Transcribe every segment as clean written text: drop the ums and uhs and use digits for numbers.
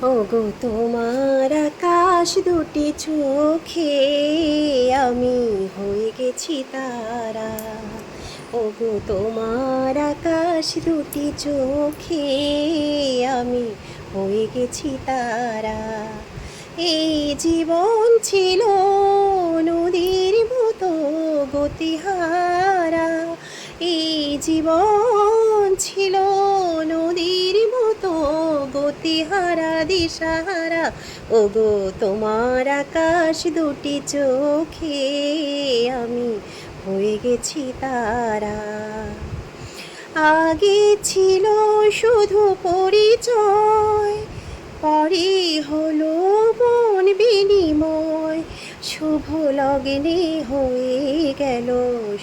ওগো তোমার আকাশ দুটি চোখে আমি হয়ে গেছি তারা। ওগো তোমার আকাশ দুটি চোখে আমি হয়ে গেছি তারা। এই জীবন ছিল নদীর মতো গতিহারা। এই জীবন ছিল নদীর মতো গতিহারা দিশাহারা। ওগো তোমার আকাশ দুটি চোখে আমি হয়ে গেছি তারা। আগে ছিল শুধু পরিচয়, পরে হলো মন বিনিময়। শুভ লগ্নে হয়ে গেল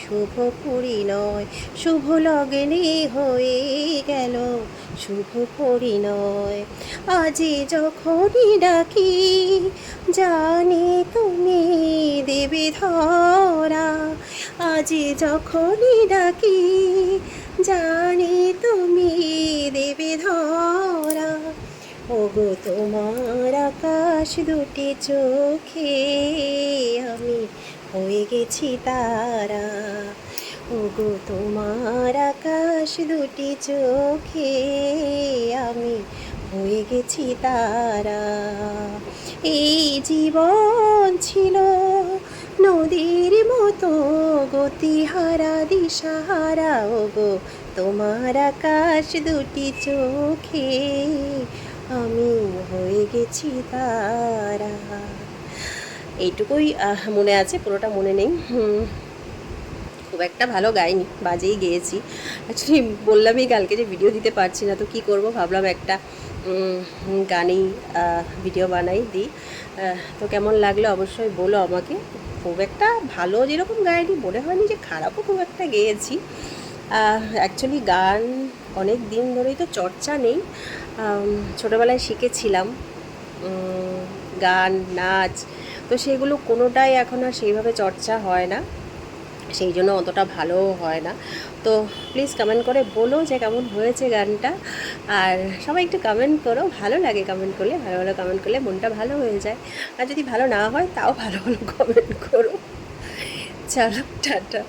শুভ পরিণয়, শুভ লগ্নে হয়ে গেল শুভ পরিণয়। আজি যখনই ডাকি জানি তুমি দেবে ধরা। আজি যখনই ডাকি জানি তুমি দেবে ধরা। ওগো তোমার আকাশ দুটি চোখে আমি হয়ে গেছি তারা। ওগো তোমার আকাশ দুটি চোখে আমি হয়ে গেছি তারা। এই জীবন ছিল নদীর মতো গতিহারা দিশাহারা। ওগো তোমার আকাশ দুটি চোখে আমি হয়ে গেছি তারা। এইটুকুই মনে আছে, পুরোটা মনে নেই। খুব একটা ভালো গাইনি, বাজেই গেয়েছি। অ্যাকচুয়ালি বললামই কালকে যে ভিডিও দিতে পারছি না, তো কি করব ভাবলাম একটা গানেই ভিডিও বানাই দিই। তো কেমন লাগলো অবশ্যই বলো আমাকে। খুব একটা ভালো যেরকম গাইনি, মনে হয়নি যে খারাপও খুব একটা গেয়েছি। অ্যাকচুয়ালি গান অনেক দিন ধরেই তো চর্চা নেই। ছোটোবেলায় শিখেছিলাম গান, নাচ, তো সেগুলো কোনোটাই এখন আর সেইভাবে চর্চা হয় না, সেই জন্য অতটা ভালোও হয় না। তো প্লিজ কমেন্ট করে বলো যে কেমন হয়েছে গানটা। আর সবাই একটু কমেন্ট করো, ভালো লাগে কমেন্ট করলে, ভালো ভালো কমেন্ট করলে মনটা ভালো হয়ে যায়। আর যদি ভালো না হয় তাও ভালো ভালো কমেন্ট করো। চলো টাটা।